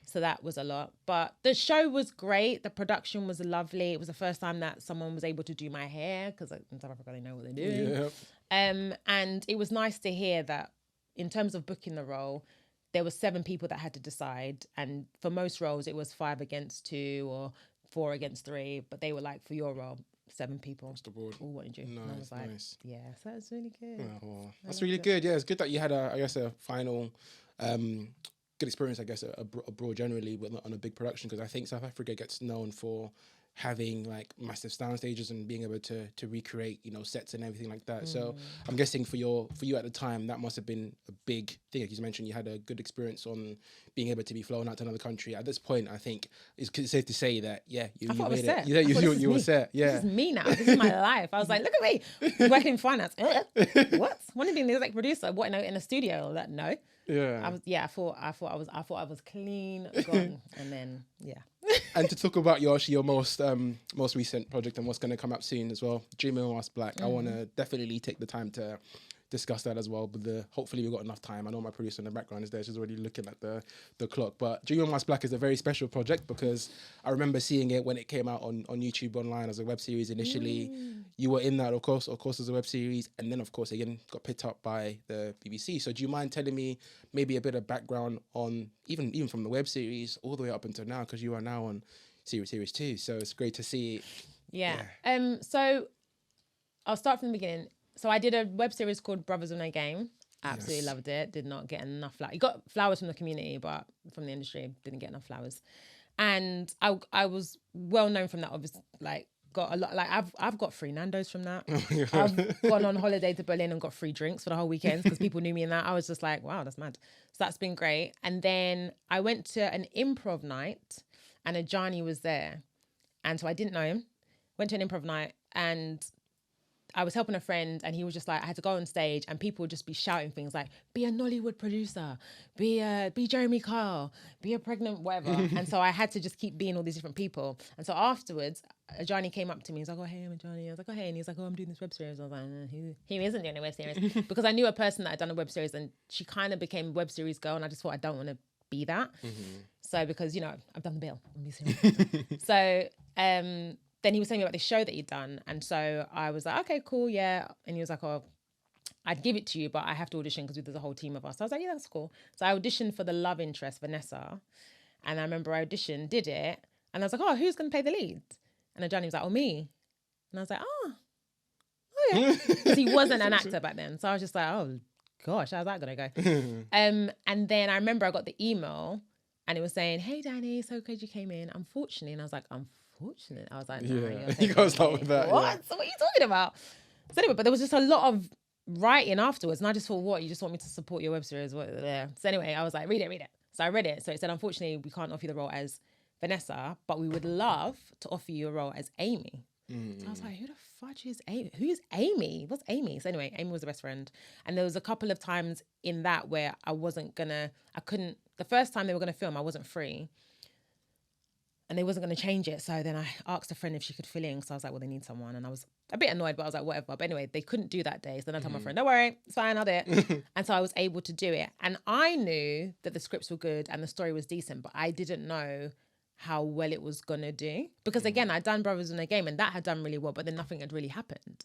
So that was a lot. But the show was great. The production was lovely. It was the first time that someone was able to do my hair because in South Africa, they know what they're doing. Yep. And it was nice to hear that in terms of booking the role, there were 7 people that had to decide. And for most roles, it was 5 against 2 or 4 against 3, but they were like, for your role, 7 people. Across the board. All wanted you. Nice, and I was like, nice. Yeah, so that's really good. Oh, well, that's really good. Yeah, it's good that you had a final good experience, I guess, abroad generally on a big production, because I think South Africa gets known for having like massive sound stages and being able to recreate, sets and everything like that. So I'm guessing for you at the time, that must have been a big thing. Like you mentioned, you had a good experience on being able to be flown out to another country. At this point, I think it's safe to say that, you made it. Yeah, you were set. Yeah. This is me now. This is my life. I was like, look at me, working in finance. What? Want to be an exec producer? What, in a studio? That no. Yeah. I thought I was clean, gone, and then And to talk about your most recent project and what's going to come up soon as well, Dreaming Whilst Black, I want to definitely take the time to discuss that as well. But hopefully we've got enough time. I know my producer in the background is there. She's already looking at the clock. But Junior Mass Black is a very special project because I remember seeing it when it came out on YouTube online as a web series initially. You were in that, of course, as a web series. And then, of course, again, got picked up by the BBC. So do you mind telling me maybe a bit of background on even from the web series all the way up until now? Because you are now on series 2. So it's great to see. Yeah. So I'll start from the beginning. So I did a web series called Brothers of No Game. Absolutely loved it. Did not get enough flowers. You got flowers from the community, but from the industry, didn't get enough flowers. And I was well known from that. Obviously, like got a lot. Like I've got free Nando's from that. I've gone on holiday to Berlin and got free drinks for the whole weekend because people knew me in that. I was just like, wow, that's mad. So that's been great. And then I went to an improv night, and Ajani was there, and so I didn't know him. Went to an improv night and I was helping a friend and he was just like, I had to go on stage and people would just be shouting things like, be a Nollywood producer, be Jeremy Kyle, be a pregnant whatever. And so I had to just keep being all these different people. And so afterwards, Johnny came up to me. He's like, oh, hey, I'm Johnny. I was like, oh, hey. And he's like, oh, I'm doing this web series. I was like, he isn't doing a web series. Because I knew a person that had done a web series and she kind of became a web series girl. And I just thought, I don't want to be that. So because, you know, I've done the bill. So, then he was telling me about this show that he'd done. And so I was like, okay, cool, yeah. And he was like, oh, I'd give it to you, but I have to audition because there's a whole team of us. So I was like, yeah, that's cool. So I auditioned for the love interest, Vanessa. And I remember I auditioned, did it. And I was like, oh, who's going to play the lead? And Johnny was like, oh, me. And I was like, oh yeah. Because he wasn't an actor back then. So I was just like, oh, gosh, how's that going to go? And then I remember I got the email and it was saying, hey, Dani, so good you came in. Unfortunately. And I was like, unfortunate. I was like, nah, you gotta start with that. What? So what are you talking about? So anyway, but there was just a lot of writing afterwards. And I just thought, what? You just want me to support your web series? What? So anyway, I was like, read it. So I read it. So it said, unfortunately, we can't offer you the role as Vanessa, but we would love to offer you a role as Amy. So I was like, who the fudge is Amy? Who is Amy? What's Amy? So anyway, Amy was the best friend. And there was a couple of times in that where the first time they were going to film, I wasn't free. And they wasn't going to change it. So then I asked a friend if she could fill in. So I was like, well, they need someone. And I was a bit annoyed, but I was like, whatever. But anyway, they couldn't do that day. So then I told my friend, don't worry, it's fine, I'll do it. And so I was able to do it. And I knew that the scripts were good and the story was decent, but I didn't know how well it was going to do. Because again, I'd done Brothers in a Game and that had done really well, but then nothing had really happened.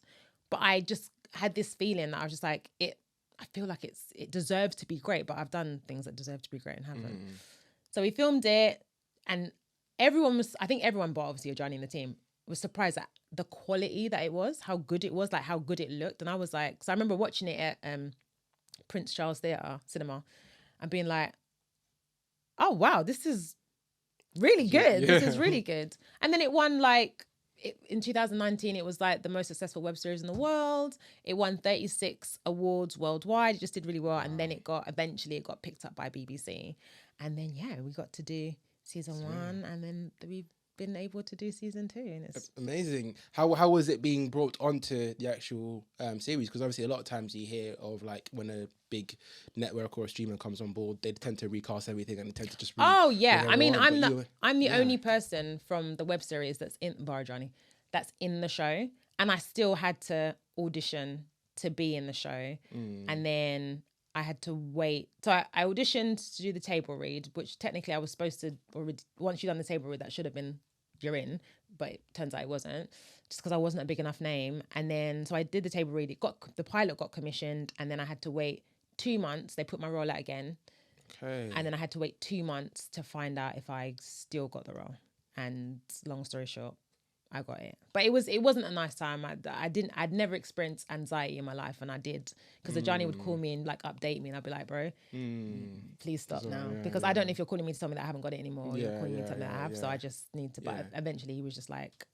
But I just had this feeling that I was just like, I feel like it deserves to be great, but I've done things that deserve to be great and haven't. So we filmed it and I think everyone, but obviously Johnny and the team, was surprised at the quality that it was, how good it was, like how good it looked. And I was like, so I remember watching it at Prince Charles Theatre Cinema and being like, oh, wow, this is really good. Yeah. This is really good. And then it won in 2019, it was like the most successful web series in the world. It won 36 awards worldwide. It just did really well. And then eventually it got picked up by BBC. And then, we got to do season 1 and then we've been able to do season 2 and it's amazing. How was it being brought onto the actual series? Because obviously a lot of times you hear of like when a big network or a streamer comes on board, they tend to recast everything and they tend to just I mean I'm the only person from the web series that's in that's in the show, and I still had to audition to be in the show. And then I had to wait. So I auditioned to do the table read, which technically I was supposed to already, once you've done the table read, that should have been, you're in, but it turns out it wasn't, just because I wasn't a big enough name. And then, so I did the table read, the pilot got commissioned, and then I had to wait 2 months. They put my role out again. Okay. And then I had to wait 2 months to find out if I still got the role. And long story short, I got it. But it wasn't a nice time. I'd never experienced anxiety in my life, and I did, because Johnny would call me and like update me, and I'd be like, bro, please stop now, because I don't know if you're calling me to tell me that I haven't got it anymore, or you're calling me to tell me that I have. So I just need to. But eventually, he was just like,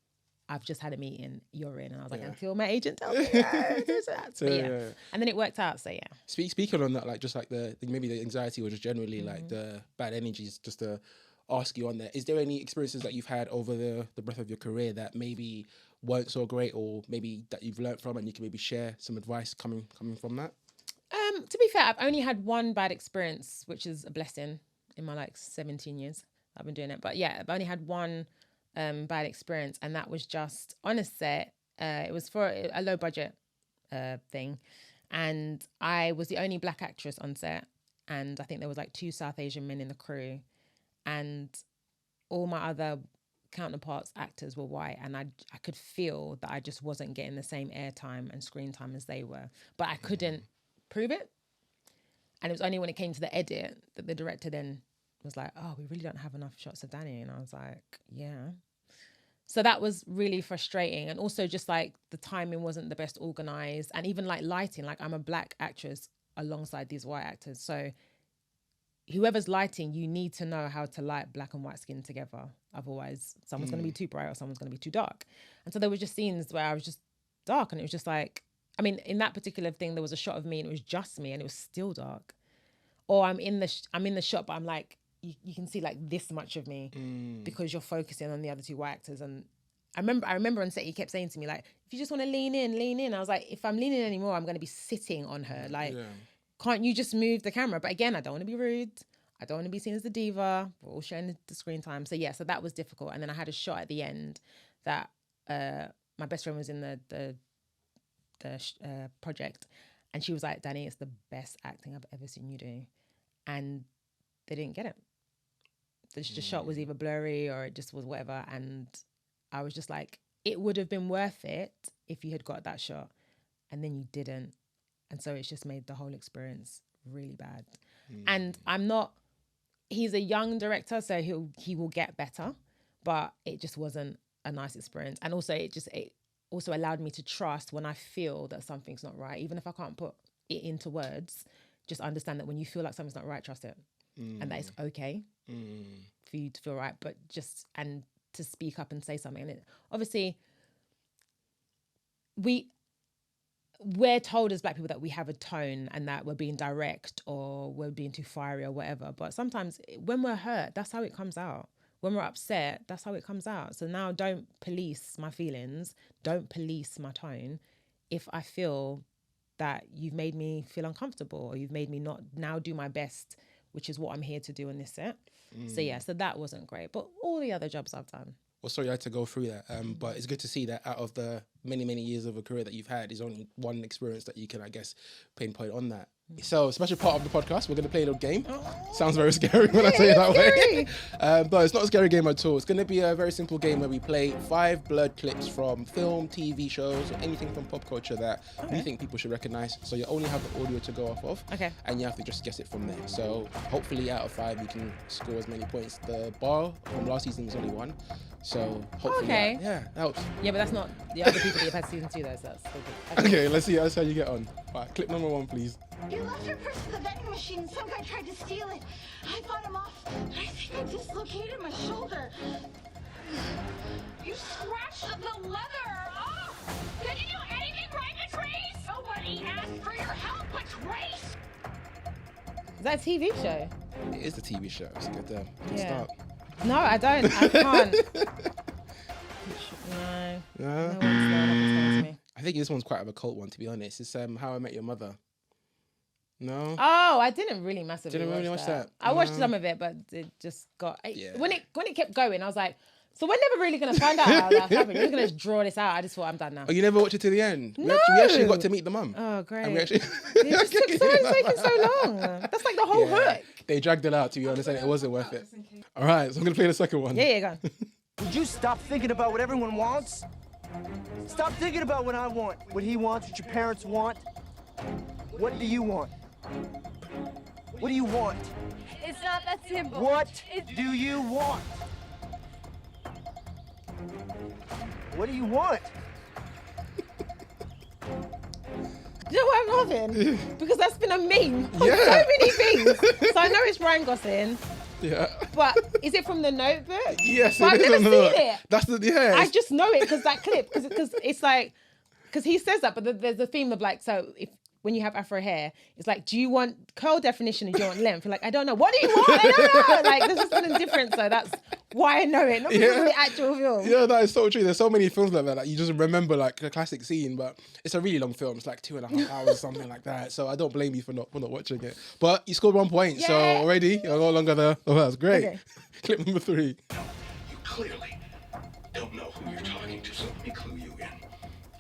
I've just had a meeting, you're in, and I was like, until my agent tells me. And then it worked out. So yeah. Speaking on that, like just like maybe the anxiety, or just generally like the bad energies, just to ask you on that, is there any experiences that you've had over the breadth of your career that maybe weren't so great, or maybe that you've learned from and you can maybe share some advice coming from that? To be fair, I've only had one bad experience, which is a blessing in my 17 years I've been doing it. But yeah, I've only had one bad experience, and that was just on a set. It was for a low budget thing, And I was the only black actress on set. And I think there was like 2 South Asian men in the crew. And all my other counterparts, actors, were white. And I could feel that I just wasn't getting the same airtime and screen time as they were. But I couldn't prove it. And it was only when it came to the edit that the director then was like, oh, we really don't have enough shots of Dani. And I was like, yeah. So that was really frustrating. And also just like the timing wasn't the best organized. And even like lighting, like I'm a black actress alongside these white actors. So whoever's lighting, you need to know how to light black and white skin together. Otherwise, someone's going to be too bright or someone's going to be too dark. And so there were just scenes where I was just dark, and it was just like, I mean, in that particular thing, there was a shot of me and it was just me and it was still dark. Or I'm in the shot, but I'm like, you can see like this much of me because you're focusing on the other 2 white actors. And I remember on set, he kept saying to me, like, if you just want to lean in. I was like, if I'm leaning anymore, I'm going to be sitting on her. Like, can't you just move the camera? But again, I don't want to be rude. I don't want to be seen as the diva. We're all sharing the screen time. So yeah, so that was difficult. And then I had a shot at the end that my best friend was in the project, and she was like, Dani, it's the best acting I've ever seen you do. And they didn't get it. The shot was either blurry or it just was whatever. And I was just like, it would have been worth it if you had got that shot, and then you didn't. And so it's just made the whole experience really bad. And he's a young director, so he will get better, but it just wasn't a nice experience. And also it also allowed me to trust when I feel that something's not right, even if I can't put it into words, just understand that when you feel like something's not right, trust it. And that it's okay for you to feel right, but and to speak up and say something. And obviously we're told as black people that we have a tone and that we're being direct or we're being too fiery or whatever. But sometimes when we're hurt, that's how it comes out. When we're upset, that's how it comes out. So now don't police my feelings. Don't police my tone. If I feel that you've made me feel uncomfortable or you've made me not now do my best, which is what I'm here to do on this set. So yeah, so that wasn't great. But all the other jobs I've done. Well, sorry I had to go through that. But it's good to see that out of the many, many years of a career that you've had, there's only one experience that you can, I guess, pinpoint on that. So, special part of the podcast, we're going to play a little game. Sounds very scary when I say it that way. But it's not a scary game at all. It's going to be a very simple game where we play 5 blurred clips from film, TV shows, or anything from pop culture that we think people should recognize. So you only have the audio to go off of. Okay. And you have to just guess it from there. So hopefully out of 5, you can score as many points. The bar from last season was only 1. So hopefully that helps. Yeah, but that's not the other people that you've had season 2 though, so that's still good. Okay, let's see how you get on. Right, clip number 1, please. You left your purse in the vending machine. Some guy tried to steal it. I fought him off. I think I dislocated my shoulder. You scratched the leather off. Did you do anything right, Patrice? Nobody asked for your help, Patrice. Is that a TV show? It is a TV show. It's a good start. No, I don't. I can't. No. No one's to me. I think this one's quite of a cult one, to be honest. It's How I Met Your Mother. No. Oh, I didn't really massively watch that. I watched some of it, but it just got when it kept going, I was like, so we're never really gonna find out how that happened. We're gonna just draw this out. I just thought I'm done now. Oh, you never watched it to the end? No. We actually got to meet the mum. Oh, great. And we actually it just took taking so long. That's like the whole hook. They dragged it out, to be honest, and it wasn't worth it. All right, so I'm gonna play the second one. Yeah, go. Would you stop thinking about what everyone wants? Stop thinking about what I want, what he wants, what your parents want. What do you want? What do you want? It's not that simple. What do you want? What do you want? Do you know why I'm laughing? Because that's been a meme on so many things. So I know it's Ryan Gosling. Yeah. But is it from The Notebook? Yes, but it is. I've never seen it. That's I just know it because that clip, because it's like, because he says that, but there's a theme of like, so when you have afro hair, it's like, do you want curl definition or do you want length? You're like, I don't know. What do you want? I don't know. Like, there's just something different. So that's why I know it, not because of the actual film. Yeah, that is so true. There's so many films like that. Like, you just remember like a classic scene, but it's a really long film. It's like 2.5 hours or something like that. So I don't blame you for not watching it. But you scored 1 point, so already you're no longer there. Oh, that's great. Okay. Clip number 3. You clearly don't know who you're talking to, so let me clue you in.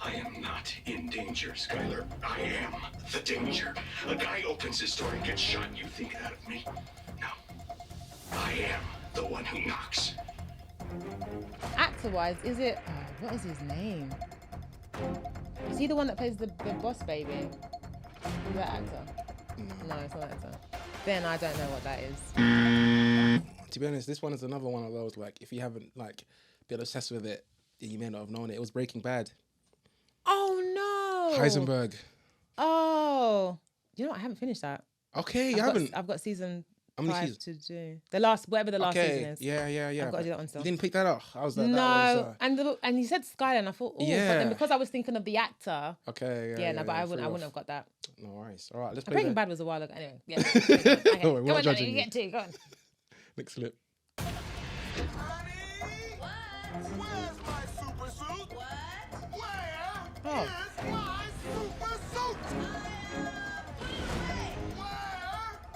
I am not in danger, Skylar. I am the danger. A guy opens his door and gets shot, and you think that of me? No. I am the one who knocks. Actor-wise, is it... Oh, what is his name? Is he the one that plays the boss baby? Is that actor? No, it's not actor. Then I don't know what that is. To be honest, this one is another one of those, like, if you haven't, like, been obsessed with it, you may not have known it. It was Breaking Bad. Oh, no. Heisenberg. Oh. You know what? I haven't finished that. Okay, you haven't. I've got season How many 5 seasons? to do. The last, whatever the last season is. Yeah. I've got to do that one still. You didn't pick that up? How's that? No, and he said Skylar, and I thought, oh, Yeah. but then because I was thinking of the actor, Okay, but I wouldn't have got that. No worries. All right, let's play Breaking Bad was a while ago. Anyway, yeah. Don't worry, we're Go not on, judging Johnny, you you. get to, go on. Next clip. Where's my super suit? What? Where Oh. is my super suit?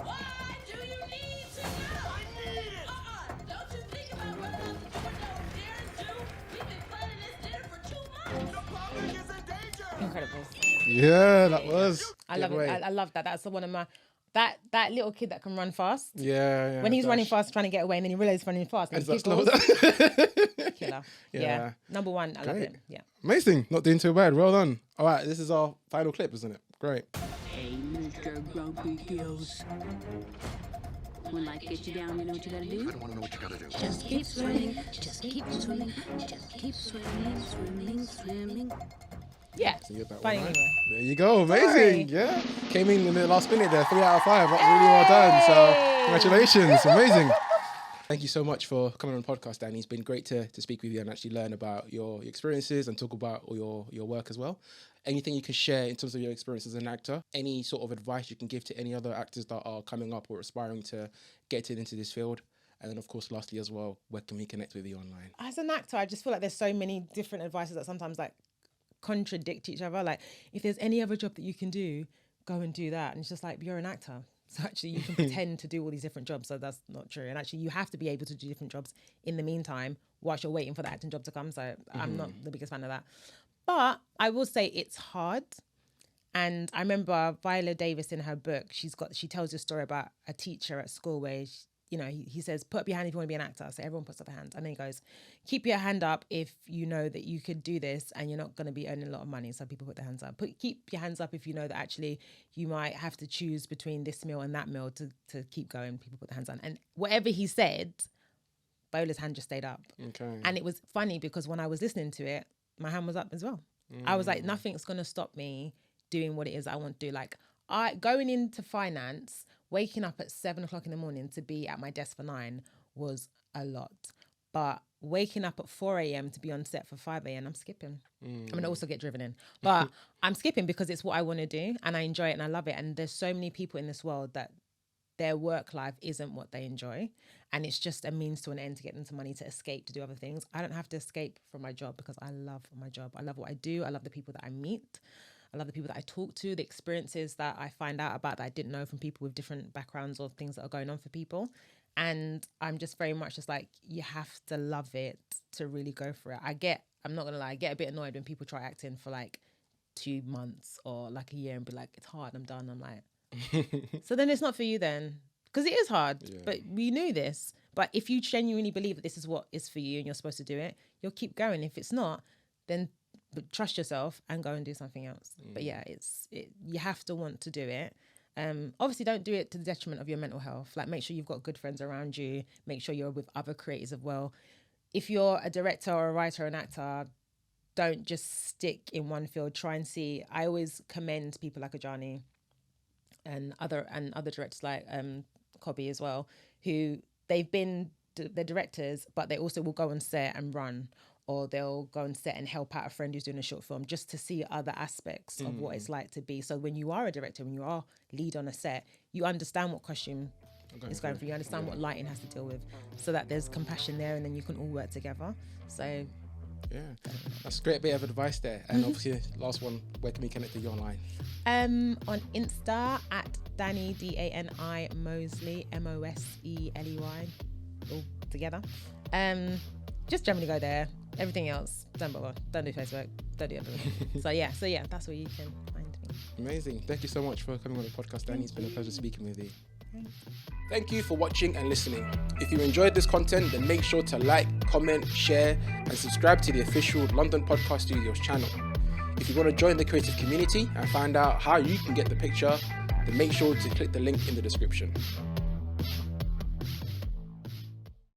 Why do you need to know? I need it. Don't you think about what else you would know parents do? We've been planning this dinner for 2 months. The public is in danger. Incredible. Yeah, that was. I love it. I love that. That's one of my... That little kid that can run fast. Yeah. When he's gosh. running fast, trying to get away, and then he realizes he's running fast. And And he that's slow giggles. Killer. Yeah. Yeah. Number one. I love Great. it. Yeah. Amazing. Not doing too bad. Well done. All right, this is our final clip, isn't it? Great. Hey, Mr. Grumpy Gills. When life gets you down, you know what you gotta do? I don't want to know what you gotta do. Just keep swimming, just keep swimming, just keep swimming, swimming, swimming. Yeah. So you get that Funny one right. anyway. There you go. Amazing. Sorry. Yeah. Came in the last minute there. 3 out of 5. That's really well done. So congratulations. Amazing. Thank you so much for coming on the podcast, Dani. It's been great to speak with you and actually learn about your experiences and talk about all your work as well. Anything you can share in terms of your experience as an actor? Any sort of advice you can give to any other actors that are coming up or aspiring to get into this field? And then, of course, lastly as well, where can we connect with you online? As an actor, I just feel like there's so many different advices that sometimes like contradict each other. Like, if there's any other job that you can do, go and do that. And it's just like, you're an actor. So actually you can pretend to do all these different jobs. So that's not true. And actually you have to be able to do different jobs in the meantime whilst you're waiting for the acting job to come. So I'm not the biggest fan of that. But I will say it's hard. And I remember Viola Davis in her book, she tells a story about a teacher at school where he says, put up your hand if you want to be an actor. So everyone puts up their hands. And then he goes, keep your hand up if you know that you could do this and you're not going to be earning a lot of money. So people put their hands up. Keep your hands up if you know that actually you might have to choose between this meal and that meal to keep going. People put their hands on. And whatever he said, Viola's hand just stayed up. Okay. And it was funny because when I was listening to it, my hand was up as well. I was like, nothing's going to stop me doing what it is I want to do. Like, going into finance, waking up at 7 o'clock in the morning to be at my desk for 9 was a lot. But waking up at 4 a.m. to be on set for 5 a.m., I'm skipping. I mean, I also get driven in. But I'm skipping because it's what I want to do and I enjoy it and I love it. And there's so many people in this world that their work life isn't what they enjoy. And it's just a means to an end to get them to money to escape, to do other things. I don't have to escape from my job because I love my job. I love what I do. I love the people that I meet. I love the people that I talk to, the experiences that I find out about that I didn't know from people with different backgrounds or things that are going on for people. And I'm just very much just like, you have to love it to really go for it. I'm not going to lie, I get a bit annoyed when people try acting for like 2 months or like a year and be like, it's hard, I'm done. I'm like, so then it's not for you then. Because it is hard, but we knew this. But if you genuinely believe that this is what is for you and you're supposed to do it, you'll keep going. If it's not, then trust yourself and go and do something else. But yeah, you have to want to do it. Obviously don't do it to the detriment of your mental health. Like, make sure you've got good friends around you. Make sure you're with other creators as well. If you're a director or a writer or an actor, don't just stick in one field. Try and see. I always commend people like Ajani and other directors like Kobe as well, who they've been the directors, but they also will go on set and run, or they'll go on set and help out a friend who's doing a short film just to see other aspects of what it's like to be. So when you are a director, when you are lead on a set, you understand what costume is going through, you understand what lighting has to deal with, so that there's compassion there and then you can all work together. So yeah, that's a great bit of advice there. And obviously, last one, where can we connect with you online? On Insta at Dani, Dani Moseley, Moseley, all together. Just generally go there. Everything else, don't bother. Don't do Facebook. study at the moment. So yeah, that's where you can find me. Amazing. Thank you so much for coming on the podcast, Dani. It's been a pleasure speaking with you. Thank you for watching and listening. If you enjoyed this content, then make sure to like, comment, share, and subscribe to the official London Podcast Studios channel. If you want to join the creative community and find out how you can get the picture, then make sure to click the link in the description.